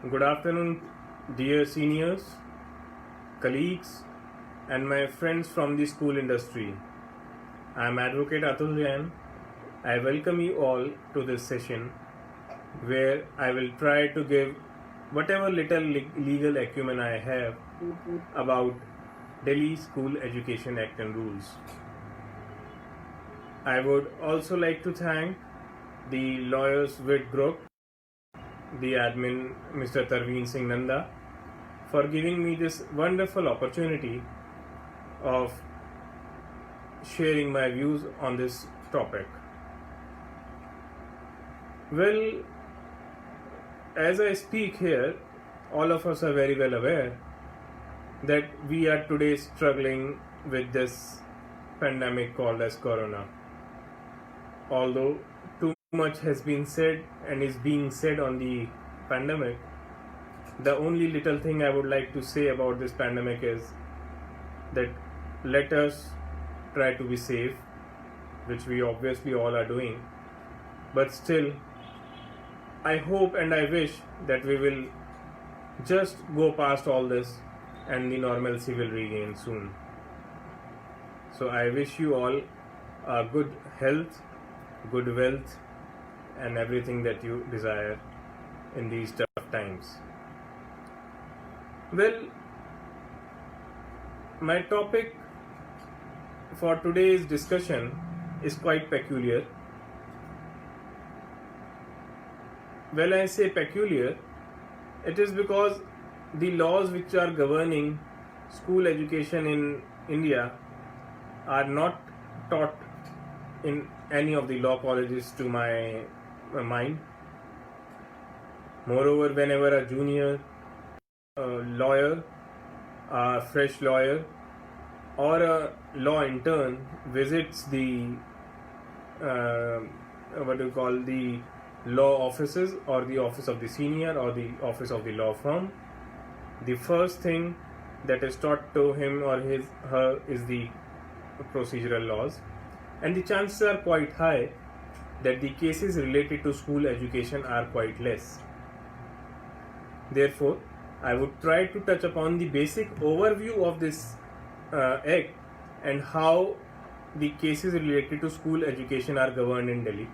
Good afternoon, dear seniors, colleagues, and my friends from the school industry. I am Advocate Atul Jain. I welcome you all to this session where I will try to give whatever little legal acumen I have about Delhi School Education Act and rules. I would also like to thank the Lawyers Wit Group, the admin Mr. Tarveen Singh Nanda, for giving me this wonderful opportunity of sharing my views on this topic. Well, as I speak here, all of us are very well aware that we are today struggling with this pandemic called as Corona. Although too much has been said and is being said on the pandemic, the only little thing I would like to say about this pandemic is that let us try to be safe, which we obviously all are doing, but still I hope and I wish that we will just go past all this and the normalcy will regain soon. So I wish you all good health, good wealth, and everything that you desire in these tough times. Well, my topic for today's discussion is quite peculiar. When I say peculiar, it is because the laws which are governing school education in India are not taught in any of the law colleges to my mind. Moreover, whenever a junior lawyer, a fresh lawyer, or a law intern visits the the law offices or the office of the senior or the office of the law firm, the first thing that is taught to him or her is the procedural laws, and the chances are quite high that the cases related to school education are quite less. Therefore, I would try to touch upon the basic overview of this act and how the cases related to school education are governed in Delhi.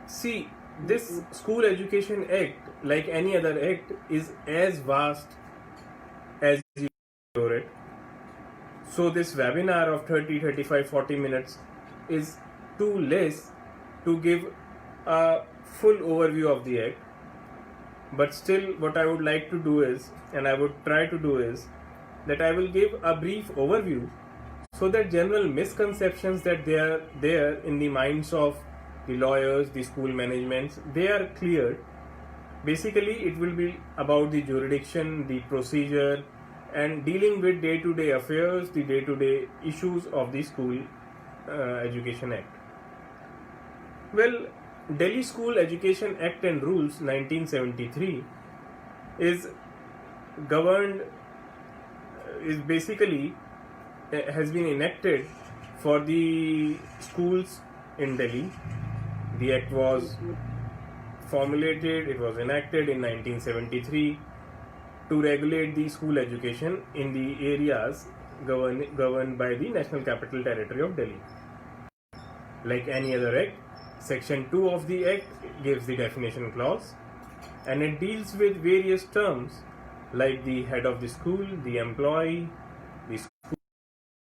See, this School Education Act, like any other act, is as vast as you explore it. So this webinar of 30, 35, 40 minutes is too less to give a full overview of the act. But still, what I would like to do is, and I would try to do is, that I will give a brief overview so that general misconceptions that they are there in the minds of the lawyers, the school managements, they are cleared. Basically, it will be about the jurisdiction, the procedure, and dealing with day-to-day affairs, the day-to-day issues of the School Education Act. Well, Delhi School Education Act and Rules 1973 is governed, is basically has been enacted for the schools in Delhi. The act was formulated, it was enacted in 1973 to regulate the school education in the areas governed by the National Capital Territory of Delhi. Like any other act, Section 2 of the act gives the definition clause, and it deals with various terms like the head of the school, the employee, the school,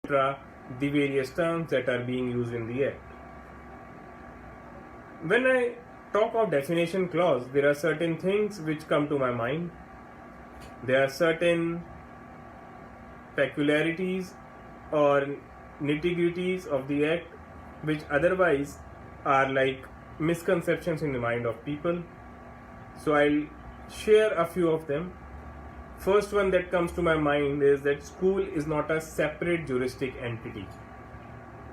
etc., the various terms that are being used in the act. When I talk of definition clause, there are certain things which come to my mind. There are certain peculiarities or nitty-gritties of the act which otherwise are like misconceptions in the mind of people. So I'll share a few of them. First one that comes to my mind is that school is not a separate juristic entity.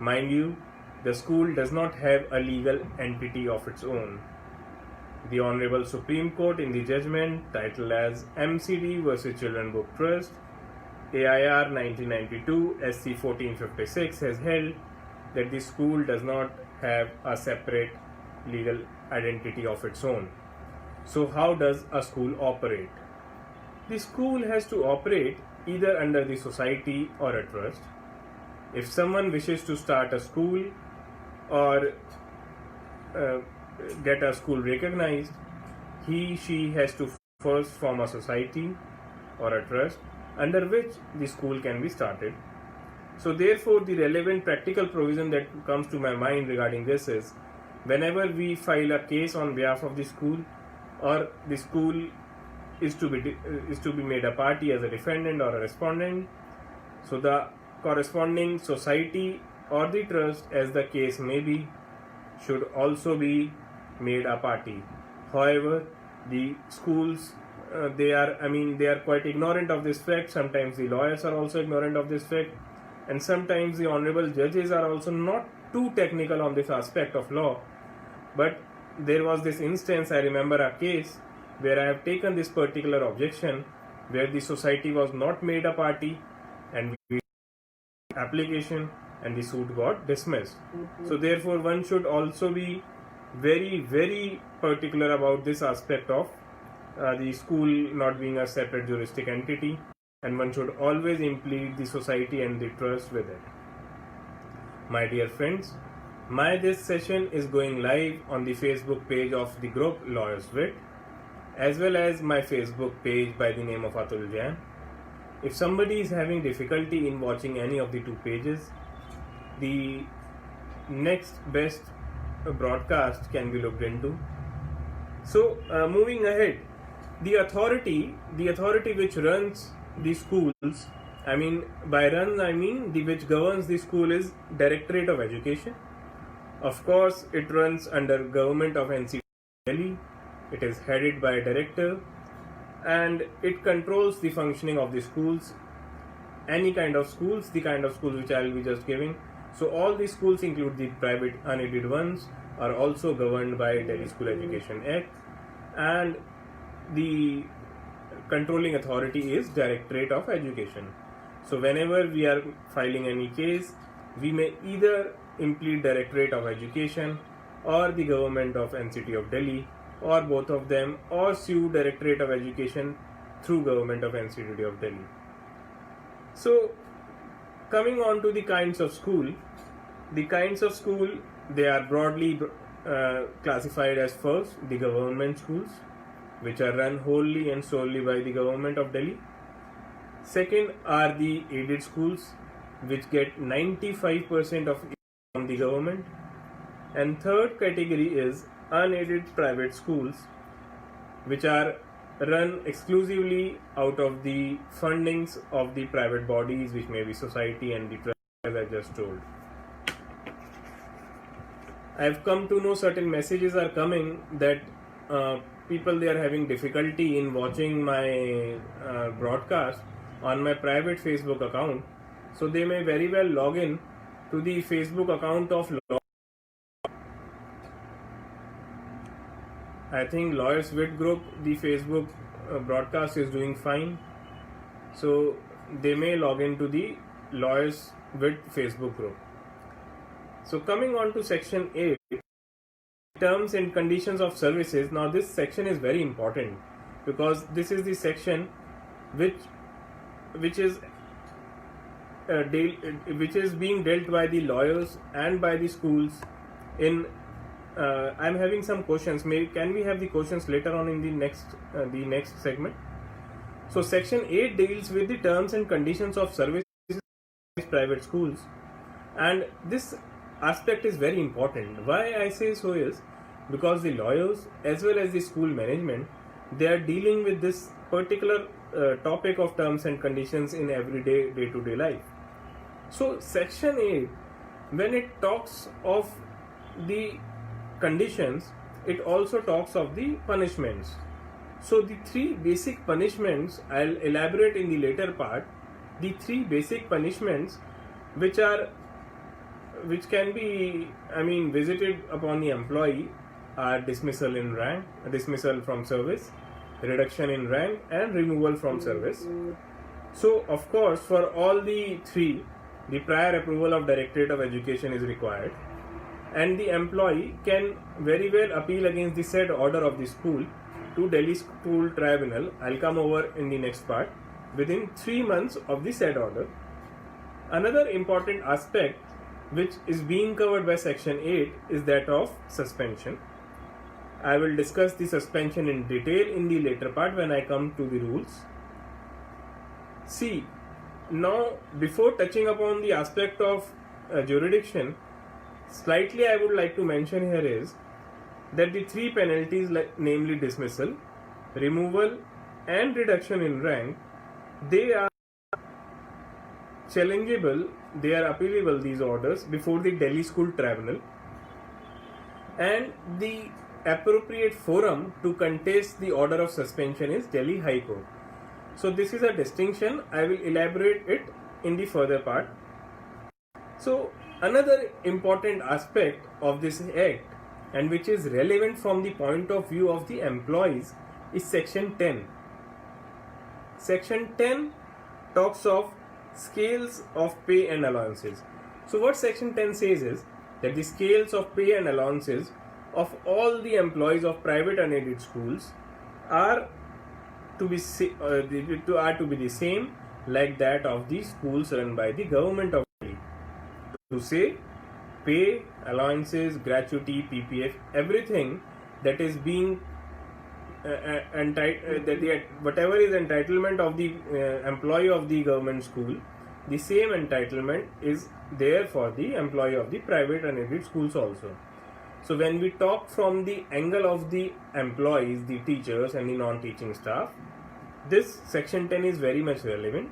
Mind you, the school does not have a legal entity of its own. The Honorable Supreme Court in the judgment titled as MCD versus Children Book Trust, AIR 1992, SC 1456 has held that the school does not have a separate legal identity of its own. So how does a school operate? The school has to operate either under the society or a trust. If someone wishes to start a school or uh, get a school recognized, she has to first form a society or a trust under which the school can be started. So therefore the relevant practical provision that comes to my mind regarding this is, whenever we file a case on behalf of the school, or the school is to be made a party as a defendant or a respondent, so the corresponding society or the trust, as the case may be, should also be made a party. However, the schools they are quite ignorant of this fact. Sometimes the lawyers are also ignorant of this fact, and sometimes the honorable judges are also not too technical on this aspect of law. But there was this instance, I remember a case where I have taken this particular objection, where the society was not made a party, and we application and the suit got dismissed. So therefore one should also be very, very particular about this aspect of the school not being a separate juristic entity, and one should always implicate the society and the trust with it. My dear friends, this session is going live on the Facebook page of the group Lawyers Wit, as well as my Facebook page by the name of Atul Jain. If somebody is having difficulty in watching any of the two pages, the next best broadcast can be looked into. So moving ahead, the authority which runs the schools, which governs the school, is Directorate of Education. Of course, it runs under government of NCT Delhi. It is headed by a director, and it controls the functioning of the schools, any kind of schools, the kind of schools which I will be just giving. So all the schools, include the private unaided ones, are also governed by Delhi School Education Act, and the controlling authority is Directorate of Education. So whenever we are filing any case, we may either implicate Directorate of Education or the government of NCT of Delhi, or both of them, or sue Directorate of Education through government of NCT of Delhi. So coming on to the kinds of school, they are broadly classified as: first, the government schools, which are run wholly and solely by the government of Delhi. Second are the aided schools, which get 95% of from the government. And third category is unaided private schools, which are run exclusively out of the fundings of the private bodies, which may be society and the trust, as I just told. I have come to know certain messages are coming that people, they are having difficulty in watching my broadcast on my private Facebook account. So they may very well log in to the Facebook account of I think Lawyers Wit Group. The Facebook broadcast is doing fine, so they may log into the Lawyers Wit Facebook group. So coming on to section 8, terms and conditions of services. Now this section is very important, because this is the section which is being dealt by the lawyers and by the schools. In I'm having some questions. Can we have the questions later on in the next segment? So section 8 deals with the terms and conditions of services in private schools, and this aspect is very important. Why I say so is because the lawyers as well as the school management, they are dealing with this particular topic of terms and conditions in everyday day-to-day life. So section 8, when it talks of the conditions, it also talks of the punishments. So the three basic punishments, I'll elaborate in the later part. The three basic punishments which can be visited upon the employee are dismissal in rank, dismissal from service, reduction in rank, and removal from service. So of course, for all the three, the prior approval of Directorate of Education is required, and the employee can very well appeal against the said order of the school to Delhi School Tribunal, I'll come over in the next part, within 3 months of the said order. Another important aspect which is being covered by section 8 is that of suspension. I will discuss the suspension in detail in the later part when I come to the rules. See, now before touching upon the aspect of jurisdiction, slightly I would like to mention here is that the three penalties, namely dismissal, removal and reduction in rank, they are challengeable, they are appealable, these orders, before the Delhi School Tribunal, and the appropriate forum to contest the order of suspension is Delhi High Court. So this is a distinction. I will elaborate it in the further part. So another important aspect of this act, and which is relevant from the point of view of the employees, is section 10. Section 10 talks of scales of pay and allowances. So what section 10 says is that the scales of pay and allowances of all the employees of private unaided schools are to be the same like that of the schools run by the government of Delhi. To say, pay, allowances, gratuity, PPF, everything that is being whatever is entitlement of the employee of the government school, the same entitlement is there for the employee of the private unaided schools also. So when we talk from the angle of the employees, the teachers and the non-teaching staff, this section 10 is very much relevant,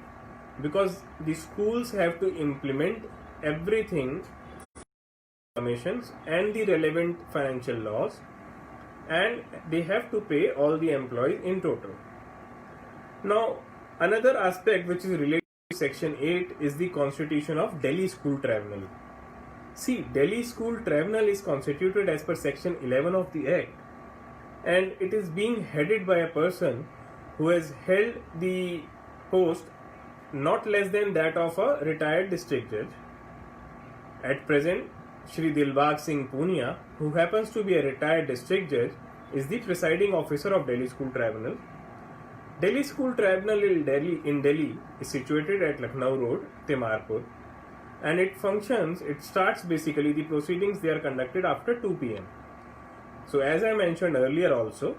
because the schools have to implement everything, commissions and the relevant financial laws, and they have to pay all the employees in total. Now another aspect which is related to section 8 is the constitution of Delhi School Tribunal. See, Delhi School Tribunal is constituted as per section 11 of the Act, and it is being headed by a person who has held the post not less than that of a retired district judge. At present, Shri Dilbag Singh Punia, who happens to be a retired district judge, is the presiding officer of Delhi School Tribunal. Delhi School Tribunal in Delhi is situated at Lucknow Road, Timarpur, and it starts basically, the proceedings they are conducted after 2 p.m. So as I mentioned earlier also,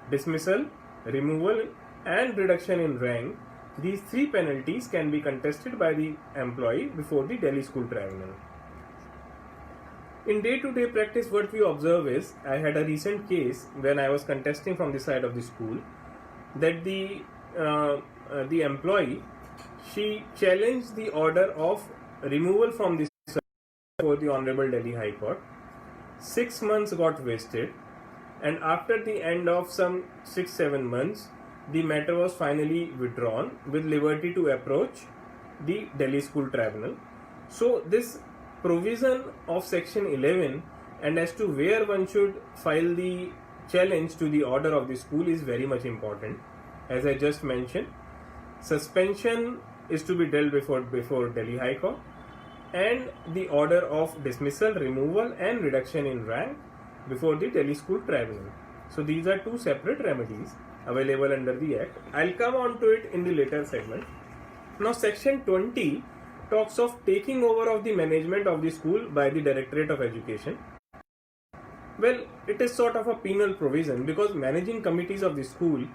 dismissal, removal and reduction in rank, these three penalties can be contested by the employee before the Delhi School Tribunal. In day-to-day practice, what we observe is, I had a recent case when I was contesting from the side of the school, that the employee, she challenged the order of removal from the service for the Honorable Delhi High Court. 6 months got wasted, and after the end of some 6-7 months, the matter was finally withdrawn with liberty to approach the Delhi School Tribunal. So this provision of section 11 and as to where one should file the challenge to the order of the school is very much important. As I just mentioned, suspension is to be dealt before Delhi High Court, and the order of dismissal, removal and reduction in rank before the Delhi School Tribunal. So these are two separate remedies available under the Act. I'll come on to it in the later segment. Now section 20 talks of taking over of the management of the school by the Directorate of Education. Well, it is sort of a penal provision, because managing committees of the school,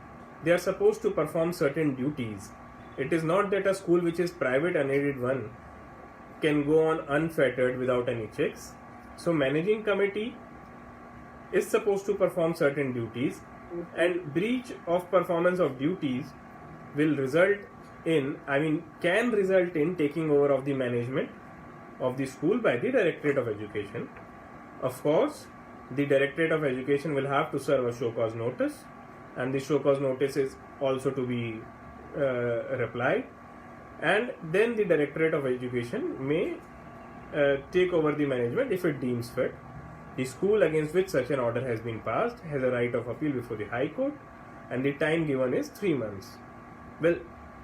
they are supposed to perform certain duties. It is not that a school which is private unaided one can go on unfettered without any checks. So managing committee is supposed to perform certain duties, and breach of performance of duties will can result in taking over of the management of the school by the Directorate of Education. Of course, the Directorate of Education will have to serve a show cause notice, and the show cause notice is also to be replied, and then the Directorate of Education may take over the management if it deems fit. The school against which such an order has been passed has a right of appeal before the High Court, and the time given is 3 months. Well,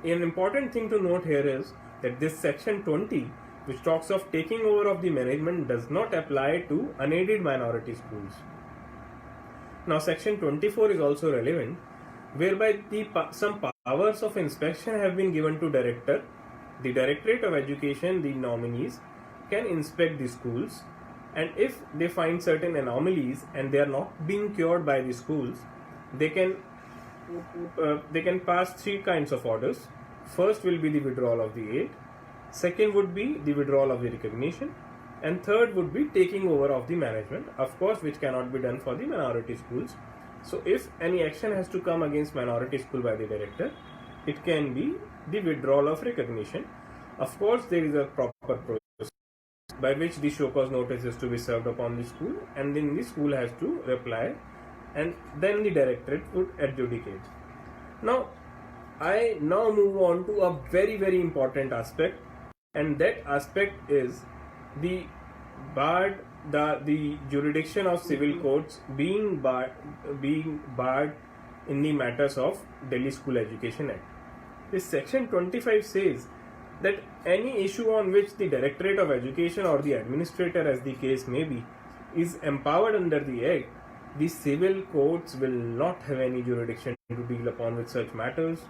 an important thing to note here is that this section 20, which talks of taking over of the management, does not apply to unaided minority schools. Now section 24 is also relevant, whereby some powers of inspection have been given to director. The Directorate of Education, the nominees, can inspect the schools, and if they find certain anomalies and they are not being cured by the schools, they can pass three kinds of orders. First will be the withdrawal of the aid, second would be the withdrawal of the recognition, and third would be taking over of the management, of course, which cannot be done for the minority schools. So if any action has to come against minority school by the director, it can be the withdrawal of recognition. Of course, there is a proper process by which the show cause notice is to be served upon the school, and then the school has to reply, and then the directorate would adjudicate. Now, I now move on to a very, very important aspect, and that aspect is the jurisdiction of civil courts being barred in the matters of Delhi School Education Act. This section 25 says that any issue on which the Directorate of Education or the administrator, as the case may be, is empowered under the Act, the civil courts will not have any jurisdiction to deal upon with such matters.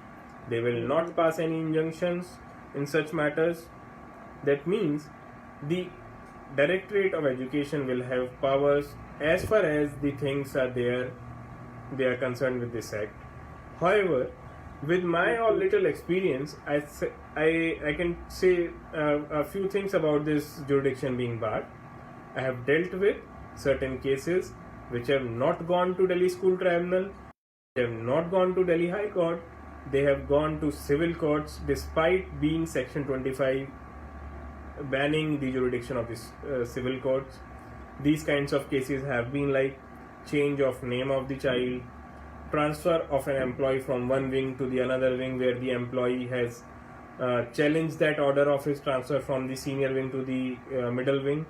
They will not pass any injunctions in such matters. That means the Directorate of Education will have powers as far as the things are there, they are concerned with this Act. However, with my little experience, I can say a few things about this jurisdiction being barred. I have dealt with certain cases which have not gone to Delhi School Tribunal, they have not gone to Delhi High Court, they have gone to civil courts despite being section 25 banning the jurisdiction of this civil courts. These kinds of cases have been like change of name of the child, transfer of an employee from one wing to the another wing where the employee has challenged that order of his transfer from the senior wing to the middle wing.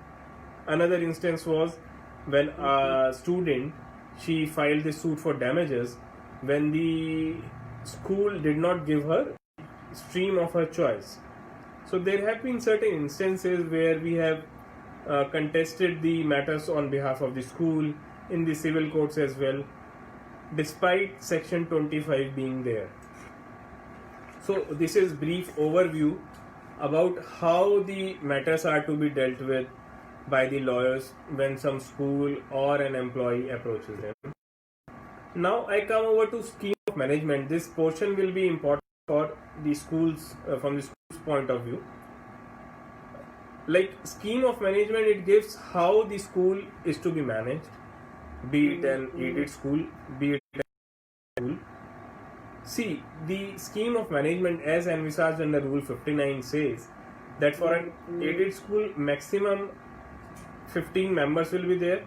Another instance was when a student, she filed this suit for damages when the school did not give her stream of her choice. So there have been certain instances where we have contested the matters on behalf of the school in the civil courts as well, despite section 25 being there. So this is brief overview about how the matters are to be dealt with by the lawyers when some school or an employee approaches them. Now I come over to scheme of management. This portion will be important for the schools from the school's point of view. Like scheme of management, it gives how the school is to be managed, be it an aided school, be it a school. See, the scheme of management as envisaged under Rule 59 says that for an aided school, maximum 15 members will be there,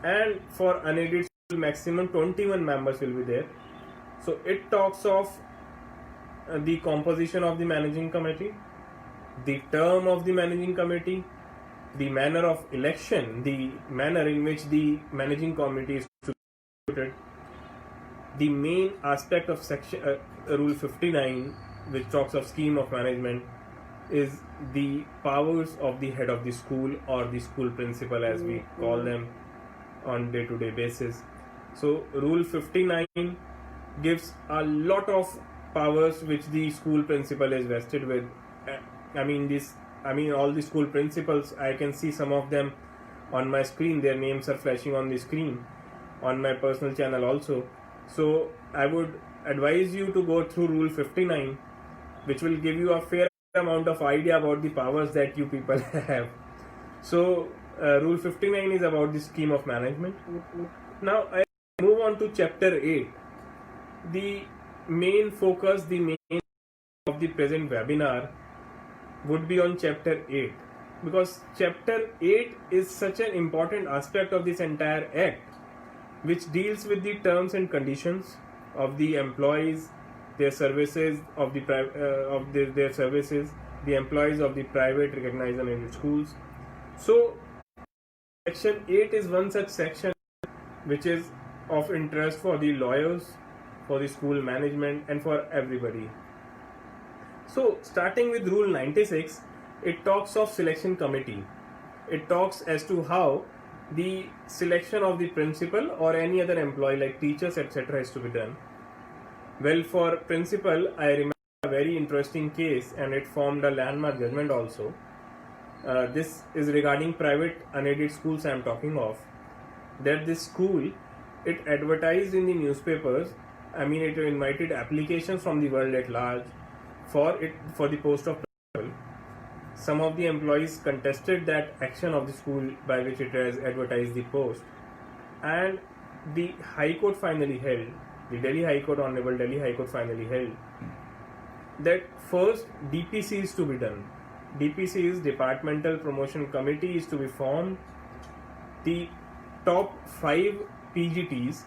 and for unaided school, maximum 21 members will be there. So it talks of the composition of the managing committee, the term of the managing committee, the manner of election, the manner in which the managing committee is to be elected. The main aspect of section Rule 59, which talks of scheme of management, is the powers of the head of the school or the school principal, as we call them on day-to-day basis. So Rule 59 gives a lot of powers which the school principal is vested with. All the school principals, I can see some of them on my screen. Their names are flashing on the screen on my personal channel also. So I would advise you to go through Rule 59, which will give you a fair amount of idea about the powers that you people have. So Rule 59 is about the scheme of management. Now I move on to Chapter 8. The main focus, the main of the present webinar would be on Chapter 8, because Chapter 8 is such an important aspect of this entire Act, which deals with the terms and conditions of the employees, their services of the their services, the employees of the private recognized and aided schools. So Section 8 is one such section which is of interest for the lawyers, for the school management, and for everybody. So starting with Rule 96, it talks of selection committee. It talks as to how the selection of the principal or any other employee like teachers etc. is to be done. Well, for principal, I remember a very interesting case and it formed a landmark judgment also. This is regarding private unaided schools I am talking of. That this school, it advertised in the newspapers, I mean it invited applications from the world at large for the post of principal. Some of the employees contested that action of the school by which it has advertised the post, and the High Court finally held, the Delhi High Court, Honorable Delhi High Court finally held that first DPC is to be done. DPC is Departmental Promotion Committee is to be formed. The top 5 PGTs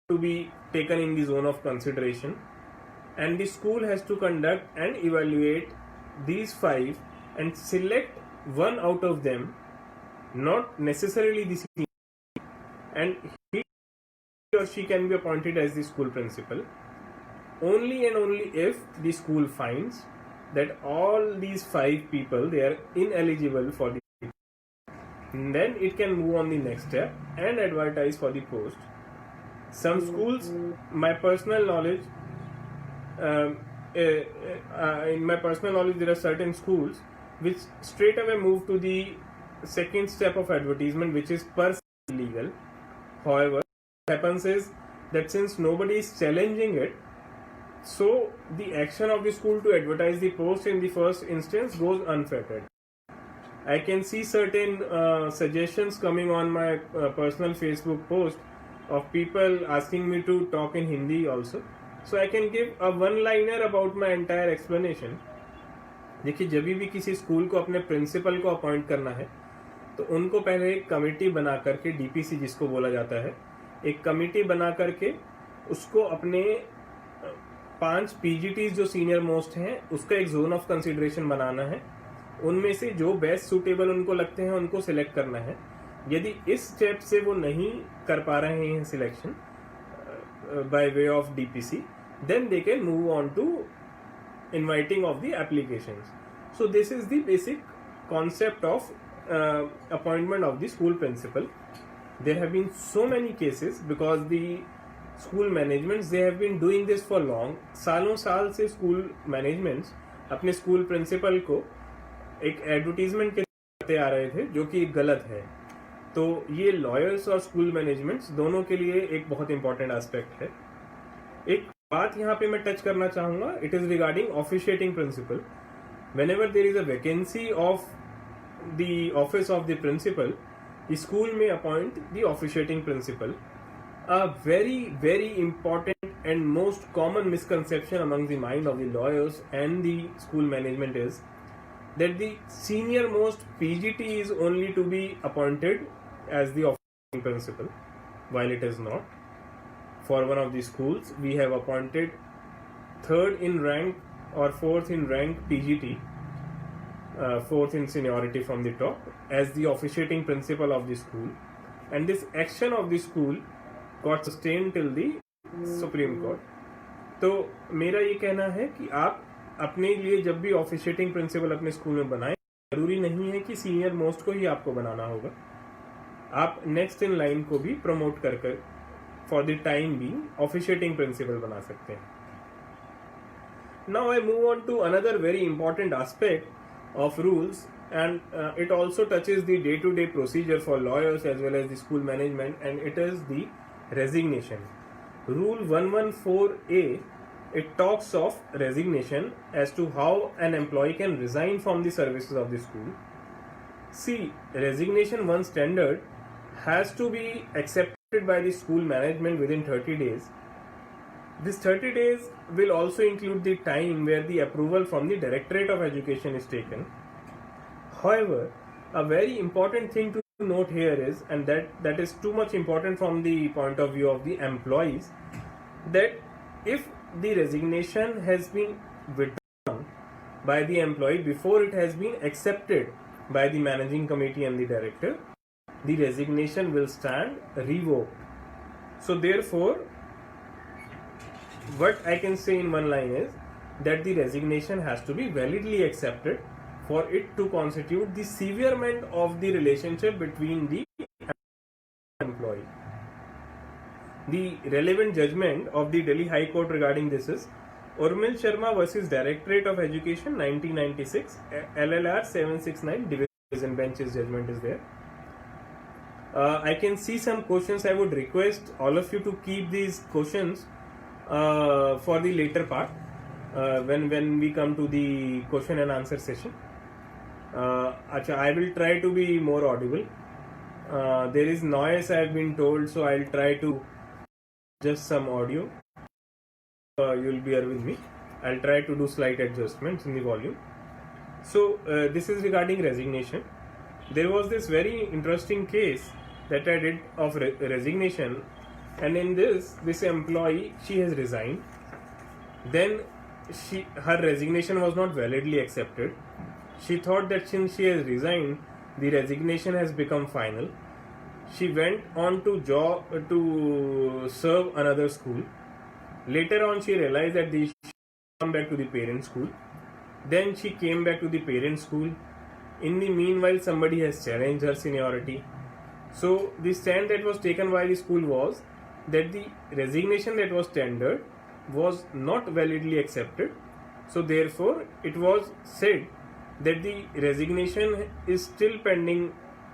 to be taken in the zone of consideration, and the school has to conduct and evaluate these 5 and select one out of them, not necessarily the senior, and he or she can be appointed as the school principal only and only if the school finds that all these 5 people, they are ineligible for the, then it can move on the next step and advertise for the post. Some schools, my personal knowledge, in my personal knowledge, there are certain schools which straight away move to the second step of advertisement, which is per se illegal. However, what happens is that since nobody is challenging it, so the action of the school to advertise the post in the first instance goes unfettered. I can see certain suggestions coming on my personal Facebook post of people asking me to talk in Hindi also. So I can give a one-liner about my entire explanation. देखिए, जब भी किसी school को अपने principal को appoint करना है तो उनको पहले एक कमेटी बना करके, डीपीसी जिसको बोला जाता है, एक कमेटी बना करके उसको अपने 5 पीजीटीज जो सीनियर मोस्ट हैं उसका एक जोन ऑफ कंसिडरेशन बनाना है. उनमें से जो बेस्ट सूटेबल उनको लगते हैं उनको सिलेक्ट करना है. यदि इस स्टेप से वो नहीं कर पा रहे हैं selection by way of DPC, then they can move on to inviting of the applications. So this is the basic concept of appointment of the school principal. There have been so many cases because the school managements, they have been doing this for long. सालों साल से school managements अपने school principal को एक advertisement के करते आ रहे थे, जो कि गलत है. तो ये लॉयर्स और स्कूल मैनेजमेंट्स दोनों के लिए एक बहुत इंपॉर्टेंट एस्पेक्ट है. एक बात यहाँ पे मैं टच करना चाहूंगा, it is regarding officiating principal. Whenever there is a vacancy of the office of the principal, the school में appoint the officiating principal. A very very important and most common misconception among the mind of the lawyers and the school management is that the senior most PGT is only to be appointed as the officing principal, while it is not. For one of the schools, we have appointed 3rd in rank or 4th in rank PGT, 4th in seniority from the top, as the officiating principal of the school, and this action of the school got sustained till the Supreme Court. तो मेरा ये कहना है कि आप अपने लिए जब भी ऑफिशिएटिंग प्रिंसिपल अपने स्कूल में बनाएं, जरूरी नहीं है कि सीनियर मोस्ट को ही आपको बनाना होगा. आप नेक्स्ट इन लाइन को भी प्रमोट कर for the time being officiating principal बना सकते हैं. Now I move on to another very important aspect of rules, and it also touches the day to day procedure for lawyers as well as the school management, and it is the resignation. Rule 114A, it talks of resignation as to how an employee can resign from the services of the school. See, resignation once tendered has to be accepted by the school management within 30 days. This 30 days will also include the time where the approval from the Directorate of Education is taken. However, a very important thing to note here is, and that is too much important from the point of view of the employees, that if the resignation has been withdrawn by the employee before it has been accepted by the managing committee and the director, the resignation will stand revoked. So therefore, what I can say in one line is that the resignation has to be validly accepted for it to constitute the severement of the relationship between the employee. The relevant judgment of the Delhi High Court regarding this is Urmil Sharma versus Directorate of Education 1996, LLR 769, division bench's judgment is there. I can see some questions. I would request all of you to keep these questions for the later part when we come to the question and answer session. I will try to be more audible. There is noise, I have been told, so I'll try to adjust some audio. You'll bear with me. I'll try to do slight adjustments in the volume. So this is regarding resignation. There was this very interesting case that I did of resignation, and in this employee, she has resigned. Then her resignation was not validly accepted. She thought that since she has resigned, the resignation has become final. She went on to serve another school. Later on, she realized that she should come back to the parent school. Then she came back to the parent school. In the meanwhile, somebody has challenged her seniority. So the stand that was taken by the school was that the resignation that was tendered was not validly accepted. So therefore, it was said that the resignation is still pending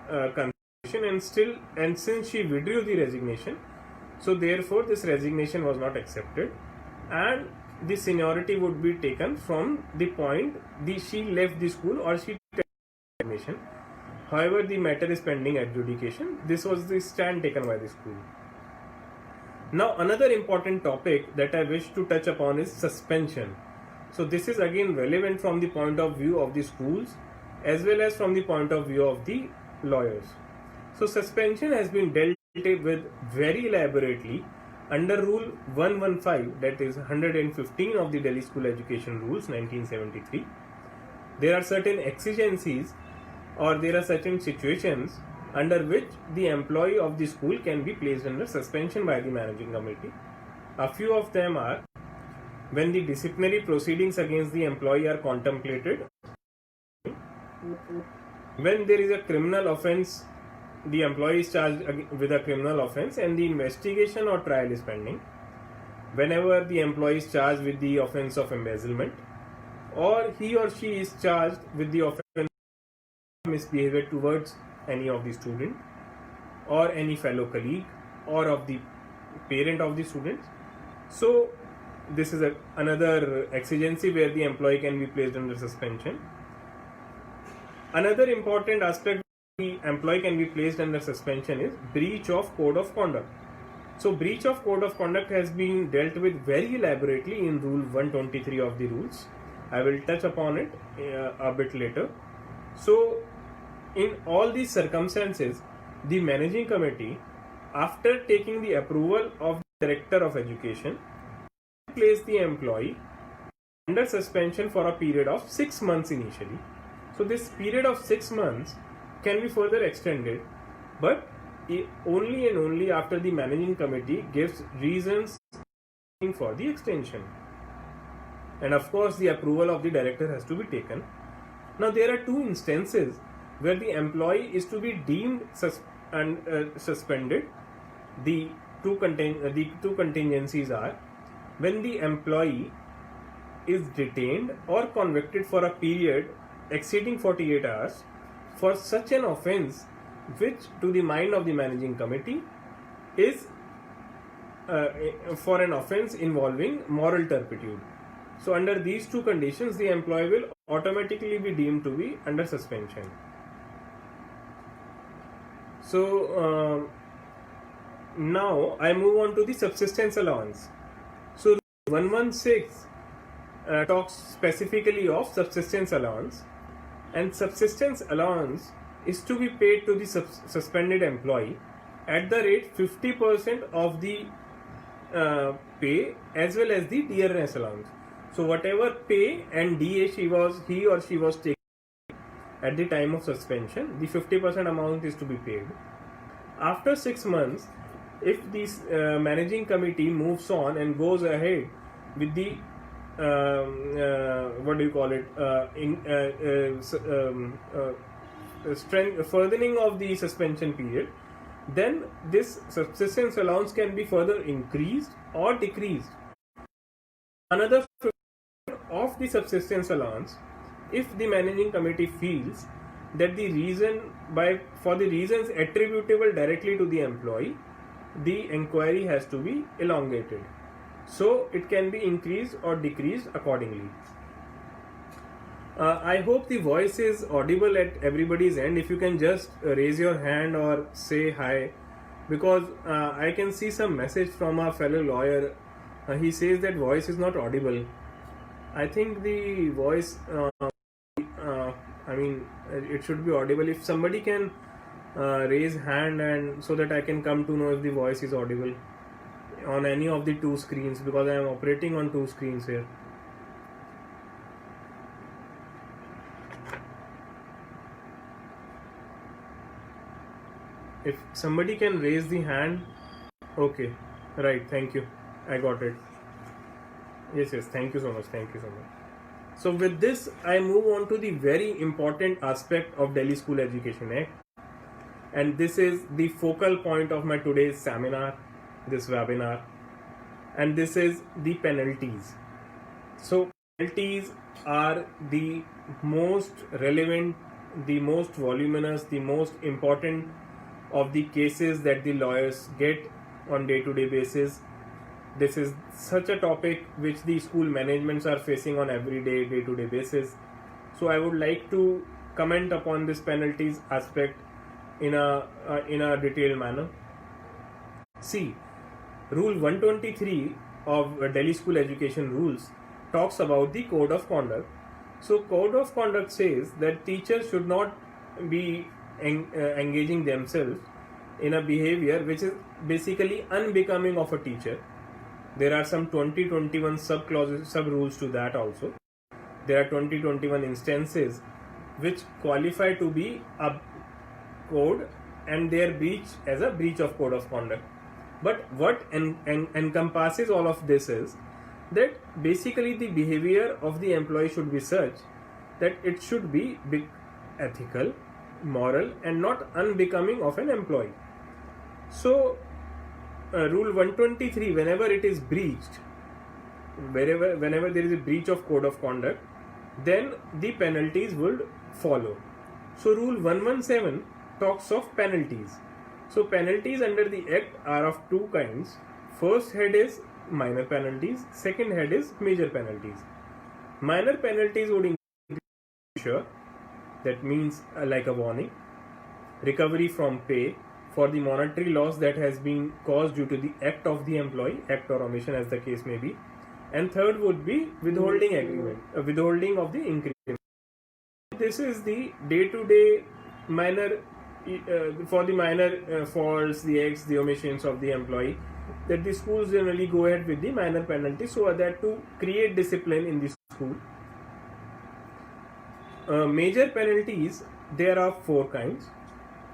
consideration, and since she withdrew the resignation, so therefore this resignation was not accepted, and the seniority would be taken from the point she left the school or she took resignation. However, the matter is pending adjudication. This was the stand taken by the school. Now, another important topic that I wish to touch upon is suspension. So this is again relevant from the point of view of the schools as well as from the point of view of the lawyers. So suspension has been dealt with very elaborately under Rule 115, that is 115 of the Delhi School Education Rules 1973. There are certain exigencies or there are certain situations under which the employee of the school can be placed under suspension by the managing committee. A few of them are when the disciplinary proceedings against the employee are contemplated, when there is a criminal offence, the employee is charged with a criminal offence and the investigation or trial is pending, whenever the employee is charged with the offence of embezzlement, or he or she is charged with the offence of misbehavior towards any of the student or any fellow colleague or of the parent of the student. So this is another exigency where the employee can be placed under suspension. Another important aspect the employee can be placed under suspension is breach of code of conduct. So breach of code of conduct has been dealt with very elaborately in Rule 123 of the rules. I will touch upon it a bit later. So in all these circumstances, the managing committee, after taking the approval of the Director of Education, place the employee under suspension for a period of 6 months initially. So this period of 6 months can be further extended, but only and only after the managing committee gives reasons for the extension. And of course, the approval of the director has to be taken. Now, there are two instances where the employee is to be deemed suspended. The two contingencies are when the employee is detained or convicted for a period exceeding 48 hours for such an offence which to the mind of the managing committee is for an offence involving moral turpitude. So under these two conditions, the employee will automatically be deemed to be under suspension. So now I move on to the subsistence allowance. So 116 talks specifically of subsistence allowance, and subsistence allowance is to be paid to the suspended employee at the rate 50% of the pay as well as the dearness allowance. So whatever pay and DA he or she was taking at the time of suspension, the 50% amount is to be paid. After 6 months, if this managing committee moves on and goes ahead with the what do you call it, furthering of the suspension period, then this subsistence allowance can be further increased or decreased. Another of the subsistence allowance, if the managing committee feels that for the reasons attributable directly to the employee, the inquiry has to be elongated. So it can be increased or decreased accordingly. I hope the voice is audible at everybody's end. If you can just raise your hand or say hi, because I can see some message from a fellow lawyer. He says that voice is not audible. I think the voice, it should be audible. If somebody can raise hand, and so that I can come to know if the voice is audible on any of the two screens, because I am operating on two screens here. If somebody can raise the hand, okay, right, thank you, I got it. Yes, thank you so much. So with this, I move on to the very important aspect of Delhi School Education Act, and this is the focal point of my today's seminar, this webinar, and this is the penalties. So penalties are the most relevant, the most voluminous, the most important of the cases that the lawyers get on day-to-day basis. This is such a topic which the school managements are facing on day-to-day basis. So I would like to comment upon this penalties aspect in a detailed manner. See, Rule 123 of Delhi School Education Rules talks about the Code of Conduct. So Code of Conduct says that teachers should not be engaging themselves in a behavior which is basically unbecoming of a teacher. There are some 20-21 sub rules to that also. There are 20-21 instances which qualify to be a code, and their breach as a breach of code of conduct. But what encompasses all of this is that basically the behavior of the employee should be such that it should be ethical, moral, and not unbecoming of an employee. So Rule 123, whenever it is breached, whenever there is a breach of code of conduct, then the penalties would follow. So Rule 117 talks of penalties. So penalties under the Act are of two kinds. First head is minor penalties, second head is major penalties. Minor penalties would include, that means like a warning, recovery from pay for the monetary loss that has been caused due to the act of the employee, act or omission as the case may be. And third would be withholding withholding of the increment. This is the day-to-day minor, for the minor faults, the acts, the omissions of the employee, that the schools generally go ahead with the minor penalty so that to create discipline in the school. Major penalties, there are four kinds,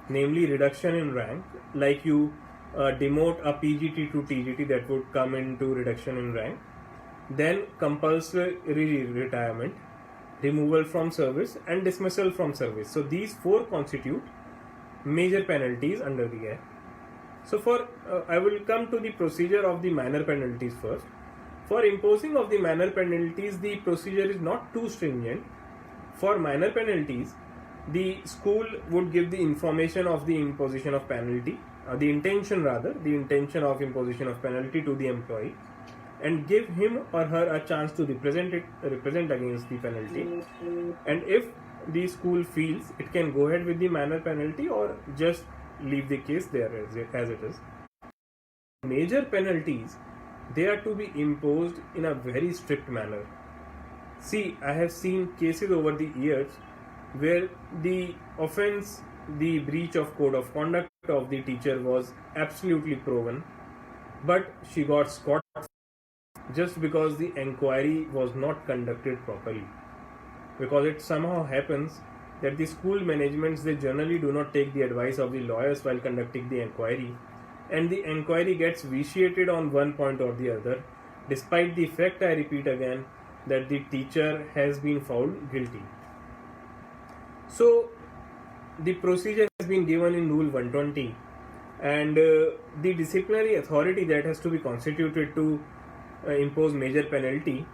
namely reduction in rank, like you demote a PGT to TGT, that would come into reduction in rank. Then compulsory retirement, removal from service, and dismissal from service. So these four constitute major penalties under the Act. So I will come to the procedure of the minor penalties first. For imposing of the minor penalties, the procedure is not too stringent. For minor penalties, the school would give the information of the imposition of penalty, the intention of imposition of penalty to the employee, and give him or her a chance to represent against the penalty. And if the school feels, it can go ahead with the minor penalty or just leave the case there as it is. Major penalties, they are to be imposed in a very strict manner. See, I have seen cases over the years where the offense, the breach of code of conduct of the teacher was absolutely proven, but she got scot just because the inquiry was not conducted properly. Because it somehow happens that the school managements, they generally do not take the advice of the lawyers while conducting the inquiry, and the inquiry gets vitiated on one point or the other, despite the fact, I repeat again, that the teacher has been found guilty. So the procedure has been given in Rule 120, and the disciplinary authority that has to be constituted to impose major penalty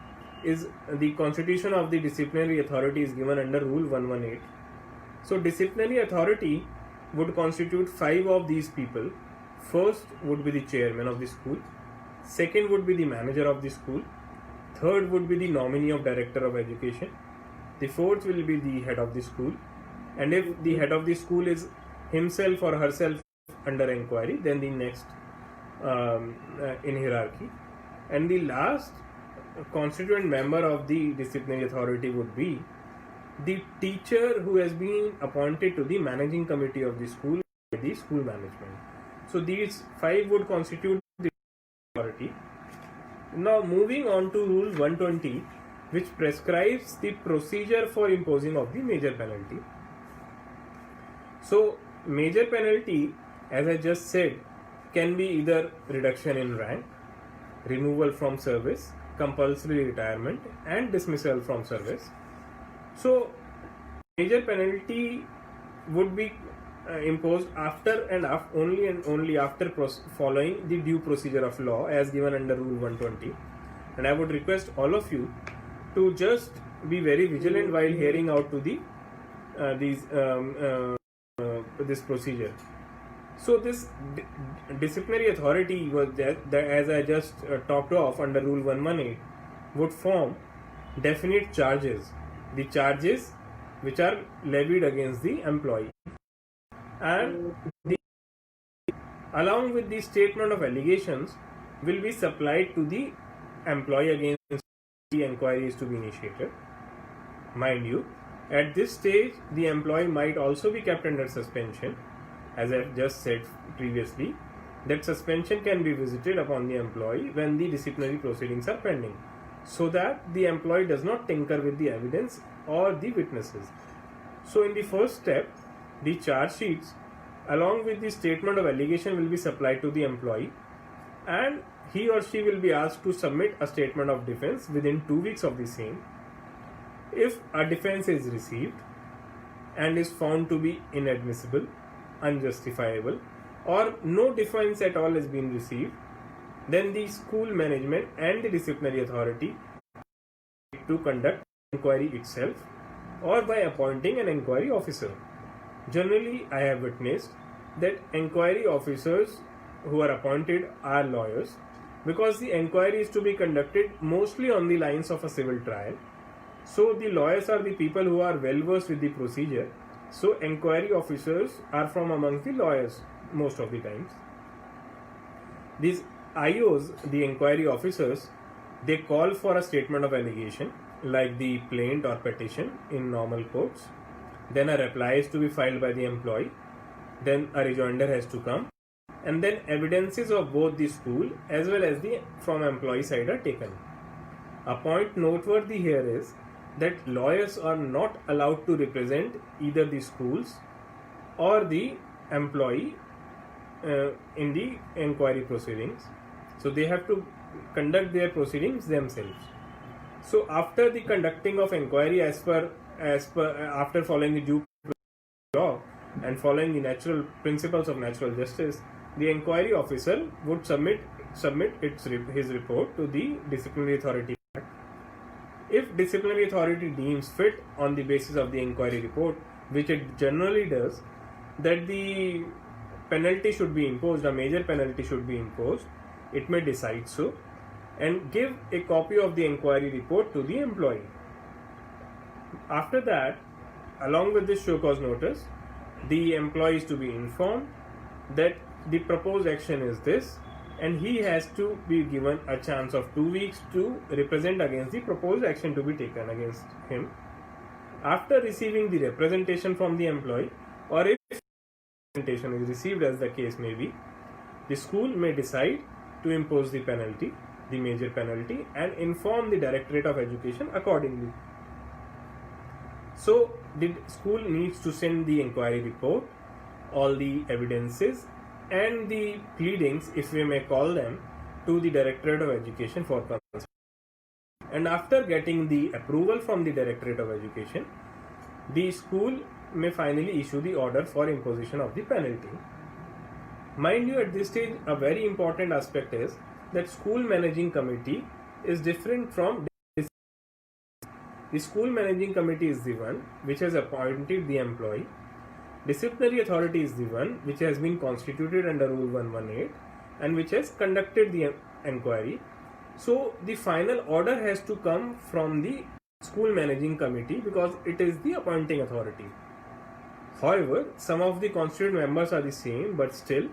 is the constitution of the disciplinary authority is given under Rule 118. So disciplinary authority would constitute 5 of these people. First would be the chairman of the school, second would be the manager of the school, third would be the nominee of director of education, the fourth will be the head of the school, and if the head of the school is himself or herself under inquiry, then the next in hierarchy, and the last constituent member of the disciplinary authority would be the teacher who has been appointed to the managing committee of the school by the school management. So these 5 would constitute the authority. Now moving on to Rule 120, which prescribes the procedure for imposing of the major penalty. So major penalty, as I just said, can be either reduction in rank, removal from service, compulsory retirement, and dismissal from service. So major penalty would be imposed after and only after following the due procedure of law as given under Rule 120. And I would request all of you to just be very vigilant while hearing out to the this procedure. So this disciplinary authority was that as I just talked of under Rule 118 would form definite charges, the charges which are levied against the employee, and along with the statement of allegations will be supplied to the employee against the inquiry is to be initiated. Mind you, at this stage the employee might also be kept under suspension. As I have just said previously, that suspension can be visited upon the employee when the disciplinary proceedings are pending, so that the employee does not tinker with the evidence or the witnesses. So in the first step, the charge sheets along with the statement of allegation will be supplied to the employee, and he or she will be asked to submit a statement of defense within 2 weeks of the same. If a defense is received and is found to be inadmissible, unjustifiable, or no defense at all has been received, then the school management and the disciplinary authority to conduct inquiry itself or by appointing an inquiry officer. Generally, I have witnessed that inquiry officers who are appointed are lawyers, because the inquiry is to be conducted mostly on the lines of a civil trial. So the lawyers are the people who are well versed with the procedure. So inquiry officers are from amongst the lawyers most of the times. These IOs, the inquiry officers, they call for a statement of allegation like the plaint or petition in normal courts. Then a reply is to be filed by the employee. Then a rejoinder has to come, and then evidences of both the school as well as the from employee side are taken. A point noteworthy here is that lawyers are not allowed to represent either the schools or the employee in the inquiry proceedings. So they have to conduct their proceedings themselves. So after the conducting of inquiry after following the due law and following the natural principles of natural justice, the inquiry officer would submit his report to the disciplinary authority. If disciplinary authority deems fit on the basis of the inquiry report, which it generally does, that the penalty should be imposed, a major penalty should be imposed, it may decide so and give a copy of the inquiry report to the employee. After that, along with this show cause notice, the employee is to be informed that the proposed action is this, and he has to be given a chance of 2 weeks to represent against the proposed action to be taken against him. After receiving the representation from the employee, or if representation is received as the case may be, the school may decide to impose the penalty, the major penalty, and inform the Directorate of Education accordingly. So the school needs to send the inquiry report, all the evidences and the pleadings, if we may call them, to the Directorate of Education for consideration. and after getting the approval from the Directorate of Education, the school may finally issue the order for imposition of the penalty. Mind you, at this stage, a very important aspect is that school managing committee is different from the school managing committee is the one which has appointed the employee. Disciplinary authority is the one which has been constituted under Rule 118 and which has conducted the inquiry. So the final order has to come from the school managing committee because it is the appointing authority. However, some of the constituent members are the same, but still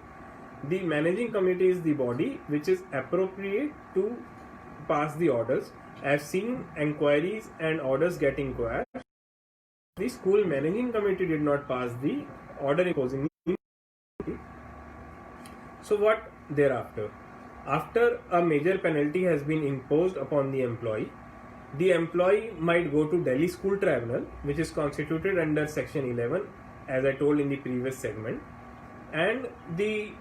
the managing committee is the body which is appropriate to pass the orders. I have seen inquiries and orders getting quashed. The school managing committee did not pass the order imposing. So what thereafter? After a major penalty has been imposed upon the employee might go to Delhi School Tribunal, which is constituted under Section 11, as I told in the previous segment, and the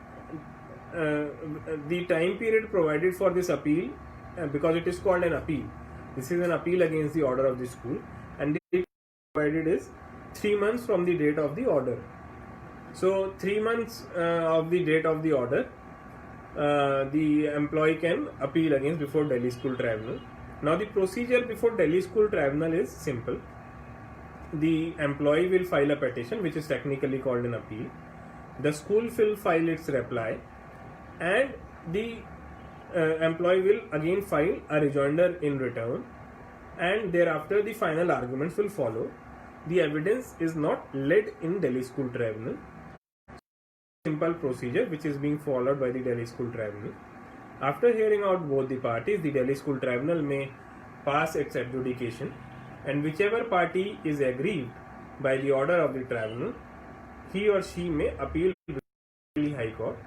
time period provided for this appeal, because it is called an appeal. This is an appeal against the order of the school, and the provided is 3 months from the date of the order. So 3 months of the date of the order, the employee can appeal against before Delhi School Tribunal. Now the procedure before Delhi School Tribunal is simple. The employee will file a petition, which is technically called an appeal. The school will file its reply, and the employee will again file a rejoinder in return, and thereafter the final arguments will follow. The evidence is not led in Delhi School Tribunal. Simple procedure which is being followed by the Delhi School Tribunal. After hearing out both the parties, the Delhi School Tribunal may pass its adjudication, and whichever party is aggrieved by the order of the tribunal, he or she may appeal to the High Court.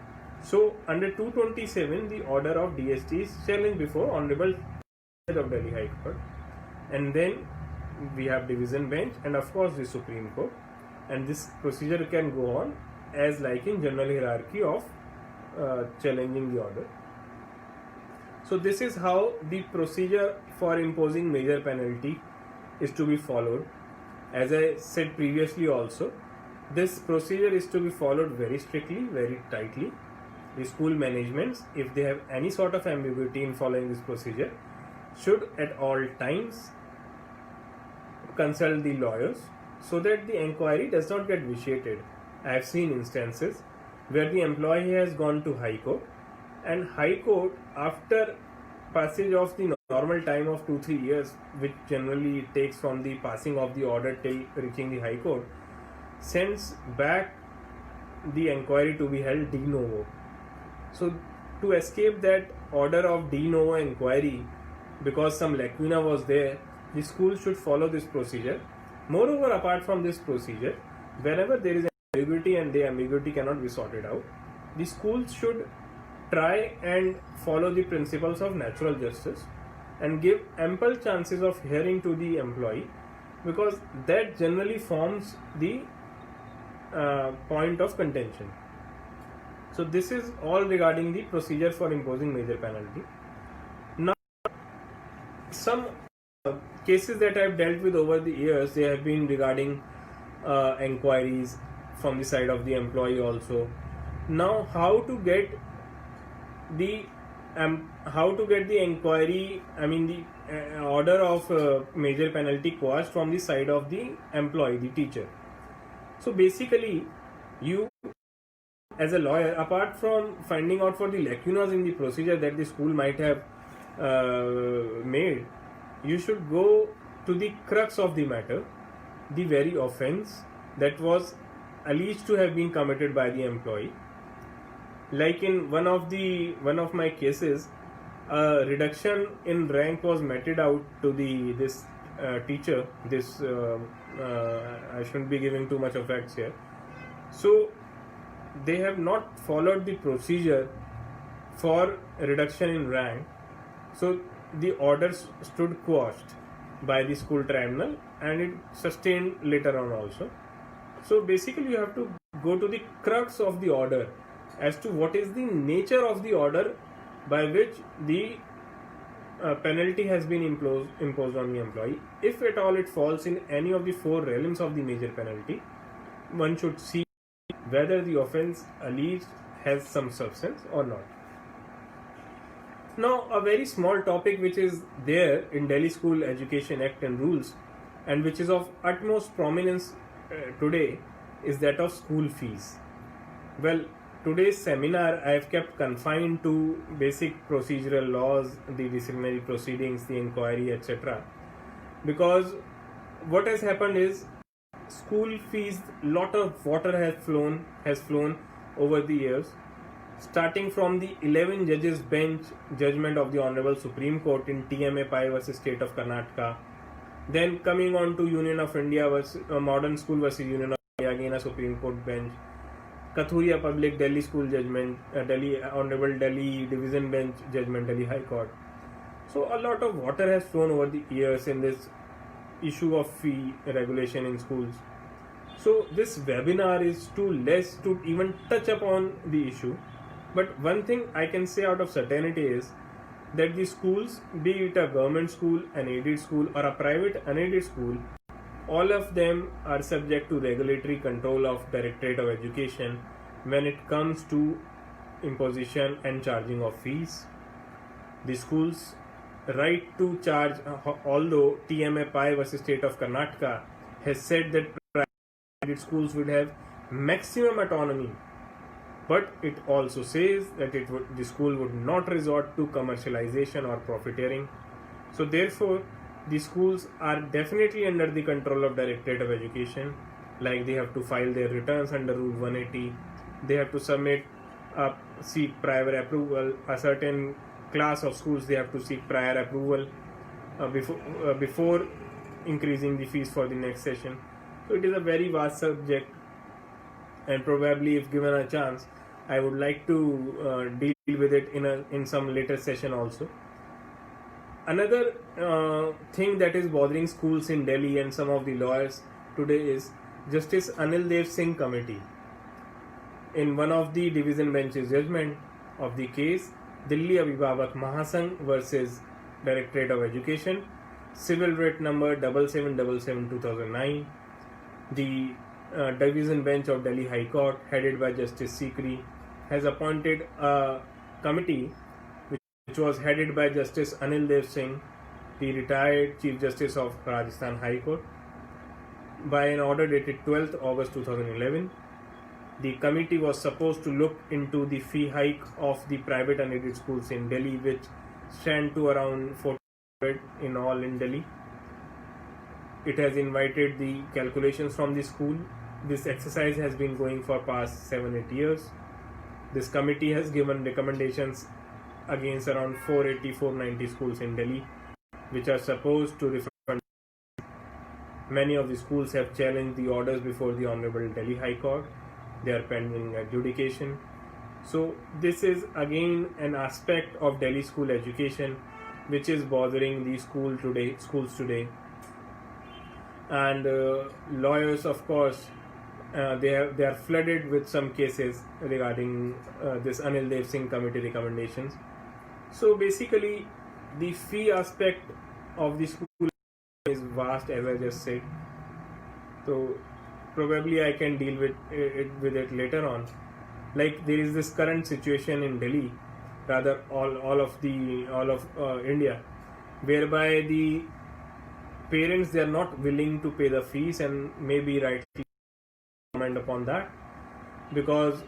So, under 227, the order of DST is challenged before Honorable of Delhi High Court, and then we have Division Bench and of course the Supreme Court, and this procedure can go on as like in general hierarchy of challenging the order. So this is how the procedure for imposing major penalty is to be followed. As I said previously also, this procedure is to be followed very strictly, very tightly. The school managements, if they have any sort of ambiguity in following this procedure, should at all times consult the lawyers so that the inquiry does not get vitiated. I have seen instances where the employee has gone to High Court, and High Court, after passage of the normal time of 2-3 years, which generally takes from the passing of the order till reaching the High Court, sends back the inquiry to be held de novo. So to escape that order of de novo inquiry, because some lacuna was there, the school should follow this procedure. Moreover, apart from this procedure, whenever there is ambiguity and the ambiguity cannot be sorted out, the schools should try and follow the principles of natural justice and give ample chances of hearing to the employee, because that generally forms the point of contention. So this is all regarding the procedure for imposing major penalty. Now, some cases that I have dealt with over the years, they have been regarding inquiries from the side of the employee also. Now, how to get the inquiry, the order of major penalty quashed from the side of the employee, the teacher. So basically, you as a lawyer, apart from finding out for the lacunas in the procedure that the school might have made, you should go to the crux of the matter, the very offense that was alleged to have been committed by the employee. Like in one of my cases, a reduction in rank was meted out to this teacher. I shouldn't be giving too much of facts here. So they have not followed the procedure for reduction in rank. So the orders stood quashed by the school tribunal, and it sustained later on also. So basically, you have to go to the crux of the order as to what is the nature of the order by which the penalty has been imposed on the employee. If at all it falls in any of the four realms of the major penalty, one should see whether the offence alleged has some substance or not. Now, a very small topic which is there in Delhi School Education Act and rules, and which is of utmost prominence today, is that of school fees. Well, today's seminar I have kept confined to basic procedural laws, the disciplinary proceedings, the inquiry, etc. Because what has happened is school fees, lot of water has flown over the years, starting from the 11 judges bench judgment of the Honorable Supreme Court in TMA Pai versus State of Karnataka, then coming on to Union of India versus Modern School versus Union of India, again a Supreme Court bench, Kathuria Public Delhi School judgment, Honorable Delhi Division Bench judgment, Delhi High Court. So a lot of water has flown over the years in this issue of fee regulation in schools. So this webinar is too less to even touch upon the issue. But one thing I can say out of certainty is that the schools, be it a government school, an aided school, or a private unaided school, all of them are subject to regulatory control of Directorate of Education when it comes to imposition and charging of fees. The schools' right to charge, although TMA Pai versus State of Karnataka has said that private schools would have maximum autonomy, but it also says that the school would not resort to commercialization or profiteering. So therefore, the schools are definitely under the control of Directorate of Education. Like they have to file their returns under Rule 180. They have to seek prior approval. A certain class of schools, they have to seek prior approval before increasing the fees for the next session. So it is a very vast subject, and probably if given a chance, I would like to deal with it in some later session also. Another thing that is bothering schools in Delhi and some of the lawyers today is Justice Anil Dev Singh Committee. In one of the division bench's judgment of the case Delhi Abhivavak Mahasangh versus Directorate of Education, civil writ number 7777/2009, the division bench of Delhi High Court, headed by Justice Sikri, has appointed a committee which was headed by Justice Anil Dev Singh, the retired Chief Justice of Rajasthan High Court, by an order dated 12th August 2011. The committee was supposed to look into the fee hike of the private unaided schools in Delhi, which stand to around 400 in all in Delhi. It has invited the calculations from the school. This exercise has been going for past 7-8 years. This committee has given recommendations against around 480-490 schools in Delhi, which are supposed to refund. Many of the schools have challenged the orders before the Honorable Delhi High Court. They are pending adjudication. So this is again an aspect of Delhi school education which is bothering the schools today. And lawyers, of course, they are flooded with some cases regarding this Anil Dev Singh committee recommendations. So basically, the fee aspect of the school is vast, as I just said. So probably I can deal with it later on. Like there is this current situation in Delhi, rather all of India, whereby the parents, they are not willing to pay the fees, and maybe rightly comment upon that, because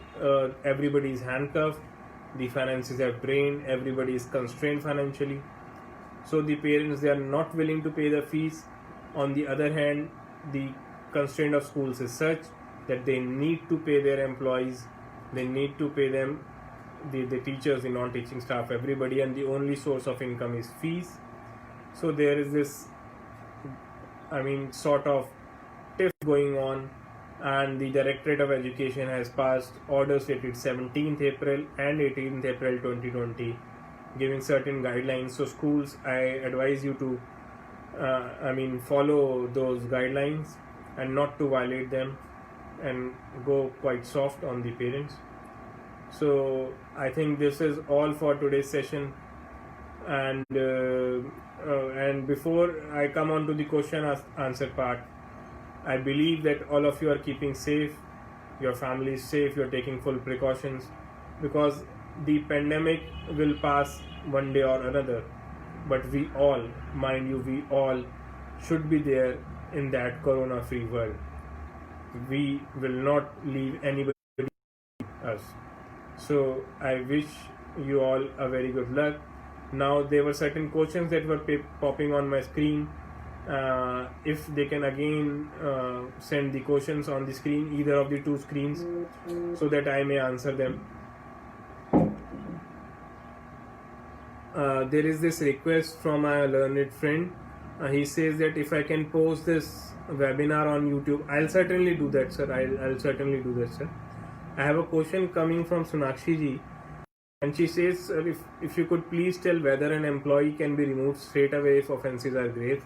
everybody is handcuffed, the finances have drained, everybody is constrained financially. So the parents, they are not willing to pay the fees. On the other hand, the constraint of schools is such that they need to pay their employees, they need to pay them, the teachers, the non-teaching staff, everybody, and the only source of income is fees. So there is this, sort of tiff going on, and the Directorate of Education has passed orders dated 17th April and 18th April 2020, giving certain guidelines. So schools, I advise you to follow those guidelines and not to violate them, and go quite soft on the parents. So I think this is all for today's session. And before I come on to the question answer part, I believe that all of you are keeping safe, your family is safe, you're taking full precautions, because the pandemic will pass one day or another. But we all, mind you, we all should be there in that corona free world. We will not leave anybody us. So I wish you all a very good luck. Now there were certain questions that were popping on my screen. If they can again send the questions on the screen, either of the two screens, so that I may answer them. There is this request from a learned friend. He says that if I can post this webinar on YouTube, I'll certainly do that, sir. I'll certainly do that, sir. I have a question coming from Sonakshi ji, and she says, if you could please tell whether an employee can be removed straight away if offences are grave.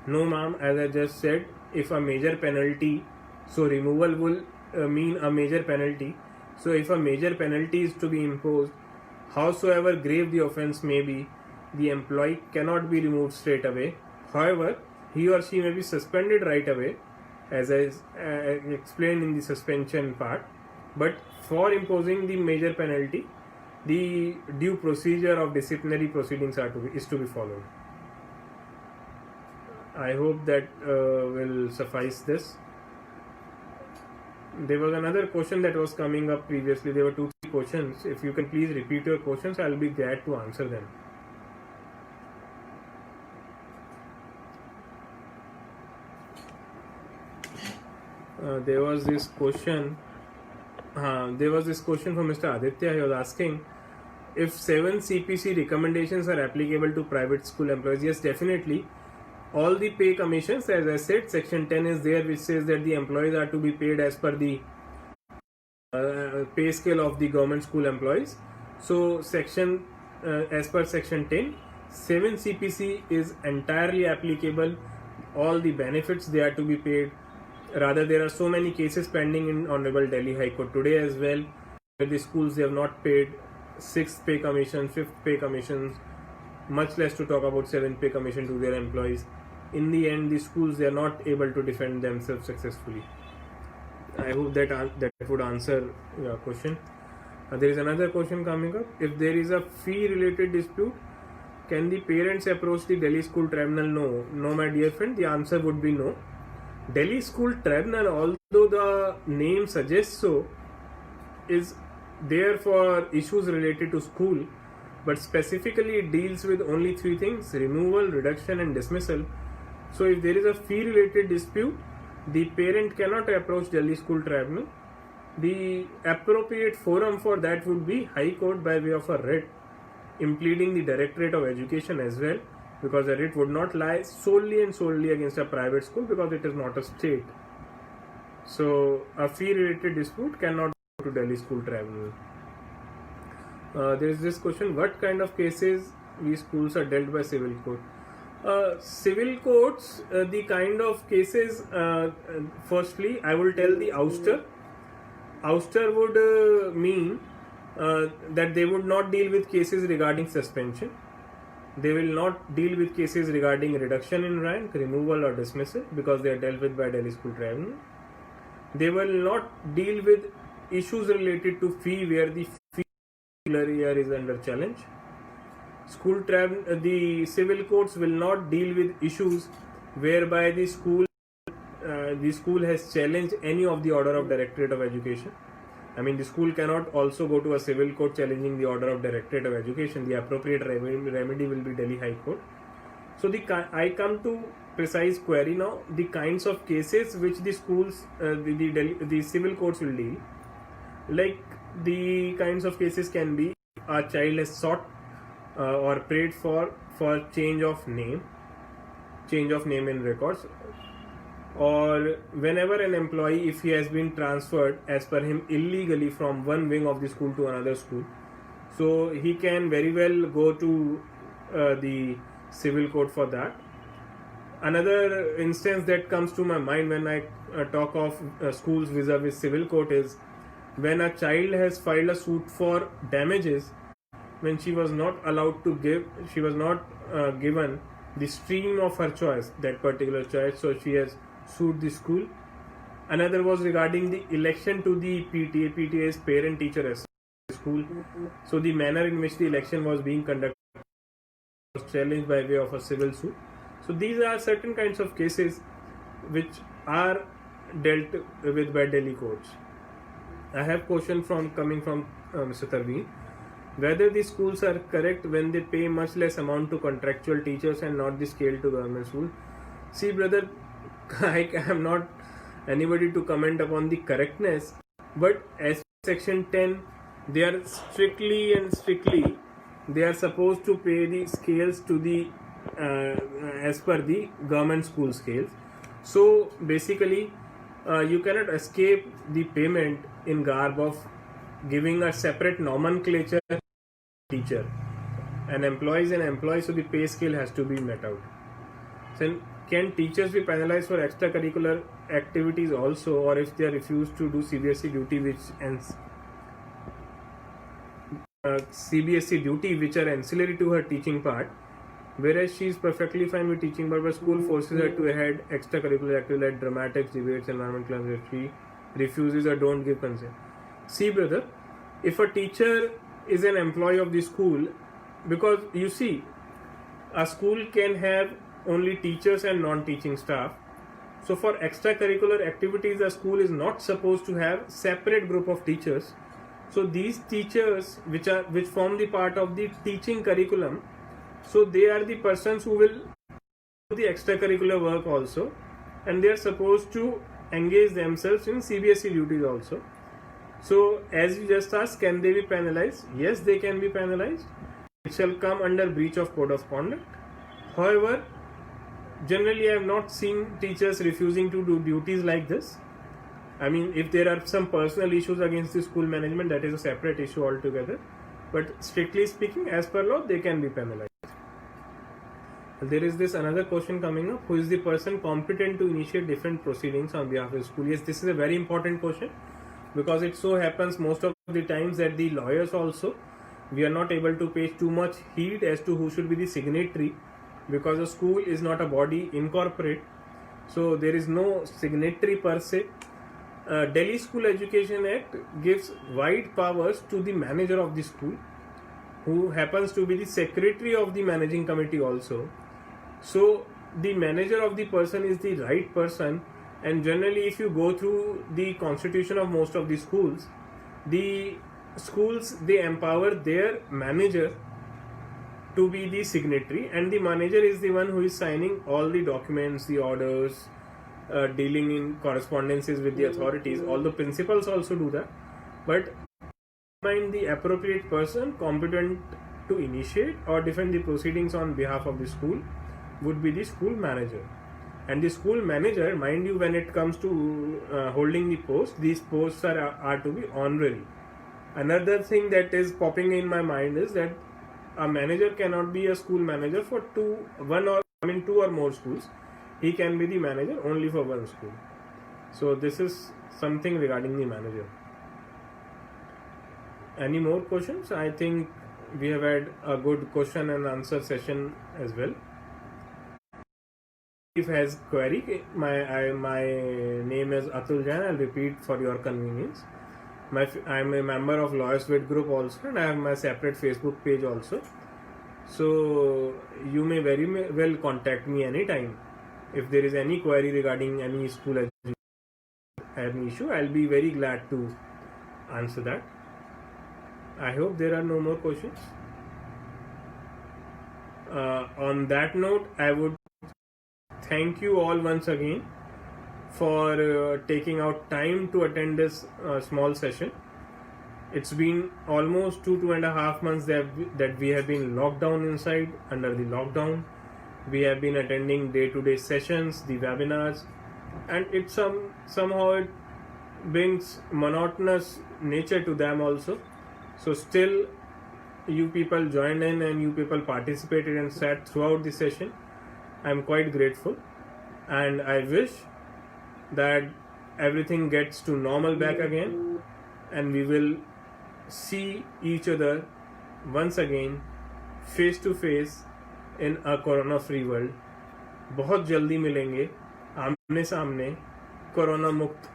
No, ma'am, as I just said, if a major penalty, so removal will mean a major penalty. So if a major penalty is to be imposed, howsoever grave the offence may be, the employee cannot be removed straight away. However, he or she may be suspended right away, as I explained in the suspension part. But for imposing the major penalty, the due procedure of disciplinary proceedings is to be followed. I hope that will suffice this. There was another question that was coming up previously. There were 2-3 questions. If you can please repeat your questions, I'll be glad to answer them. There was this question from Mr. Aditya. He was asking if 7 CPC recommendations are applicable to private school employees. Yes, definitely. All the pay commissions, as I said, section 10 is there, which says that the employees are to be paid as per the pay scale of the government school employees. So as per section 10, 7 CPC is entirely applicable. All the benefits, they are to be paid. Rather, there are so many cases pending in Honorable Delhi High Court today as well, where the schools, they have not paid 6th pay commission, 5th pay commissions, much less to talk about 7th pay commission to their employees. In the end, the schools, they are not able to defend themselves successfully. I hope that would answer your question. There is another question coming up. If there is a fee related dispute, can the parents approach the Delhi School Tribunal? No, my dear friend, the answer would be no. Delhi School Tribunal, although the name suggests so, is there for issues related to school, but specifically it deals with only 3 things: removal, reduction and dismissal. So if there is a fee related dispute, the parent cannot approach Delhi School Tribunal. The appropriate forum for that would be High Court by way of a writ, impleading the Directorate of Education as well, because the writ would not lie solely against a private school, because it is not a state. So a fee related dispute cannot go to Delhi School Tribunal. There is this question: what kind of cases we schools are dealt by civil court? Civil courts, the kind of cases, firstly I will tell the ouster. Ouster would mean that they would not deal with cases regarding suspension. They will not deal with cases regarding reduction in rank, removal or dismissal, because they are dealt with by Delhi School Tribunal. They will not deal with issues related to fee where the fee year is under challenge. The civil courts will not deal with issues whereby the school has challenged any of the order of Directorate of Education. I mean, the school cannot also go to a civil court challenging the order of Directorate of Education. The appropriate remedy will be Delhi High Court. So I come to precise query now. The kinds of cases which the schools, the civil courts will deal, like the kinds of cases can be: a child has sought or prayed for change of name in records, or whenever an employee, if he has been transferred as per him illegally from one wing of the school to another school, so he can very well go to the civil court for that. Another instance that comes to my mind when I talk of schools vis-a-vis civil court is when a child has filed a suit for damages when she was not allowed to give, she was not given the stream of her choice, that particular choice, so she has sued the school. Another was regarding the election to the PTA. PTA is parent teacher school. So the manner in which the election was being conducted was challenged by way of a civil suit. So these are certain kinds of cases which are dealt with by Delhi courts. I have question coming from Mr. Tarveen. Whether the schools are correct when they pay much less amount to contractual teachers and not the scale to government schools. See, brother, I am not anybody to comment upon the correctness, but as section 10, they are strictly they are supposed to pay the scales to the as per the government school scales. So basically you cannot escape the payment in garb of giving a separate nomenclature teacher. An employee is an employee, so the pay scale has to be met out. So can teachers be penalized for extracurricular activities also, or if they are refused to do CBSE duty which are ancillary to her teaching part, whereas she is perfectly fine with teaching, but the school forces her to head extracurricular activities like dramatics, debates, environment clubs if she refuses or don't give consent. See, brother, if a teacher is an employee of the school, because you see, a school can have only teachers and non-teaching staff. So for extracurricular activities, the school is not supposed to have separate group of teachers. So these teachers which form the part of the teaching curriculum, so they are the persons who will do the extracurricular work also, and they are supposed to engage themselves in CBSE duties also. So as you just asked, can they be penalized? Yes, they can be penalized. It shall come under breach of code of conduct. However, generally I have not seen teachers refusing to do duties like this. I mean, if there are some personal issues against the school management, that is a separate issue altogether. But strictly speaking, as per law, they can be penalized. There is this another question coming up. Who is the person competent to initiate different proceedings on behalf of the school? Yes, this is a very important question, because it so happens most of the times that the lawyers also, we are not able to pay too much heed as to who should be the signatory, because a school is not a body incorporate, so there is no signatory per se. Delhi School Education Act gives wide powers to the manager of the school, who happens to be the secretary of the managing committee also. So the manager of the person is the right person, and generally if you go through the constitution of most of the schools they empower their manager to be the signatory, and the manager is the one who is signing all the documents, the orders, dealing in correspondences with the authorities. All the principals also do that, but find the appropriate person competent to initiate or defend the proceedings on behalf of the school would be the school manager. And the school manager, mind you, when it comes to holding the post, these posts are to be honorary. Another thing that is popping in my mind is that a manager cannot be a school manager for two or more schools. He can be the manager only for one school. So this is something regarding the manager. Any more questions? I think we have had a good question and answer session as well. If has query, my name is Atul Jain. I'll repeat for your convenience. I'm a member of Lawyers With Group also, and I have my separate Facebook page also. So you may very well contact me anytime if there is any query regarding any school education, any issue. I'll be very glad to answer that. I hope there are no more questions. On that note, I would thank you all once again for taking out time to attend this small session. It's been almost 2.5 months that we have been locked down inside under the lockdown. We have been attending day-to-day sessions, the webinars, and it somehow it brings monotonous nature to them also. So still you people joined in and you people participated and sat throughout the session. I'm quite grateful, and I wish that everything gets to normal back again, and we will see each other once again face to face in a corona free world. बहुत जल्दी मिलेंगे आमने सामने corona मुक्त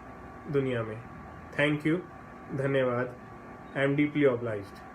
दुनिया में. Thank you, धन्यवाद. I am deeply obliged.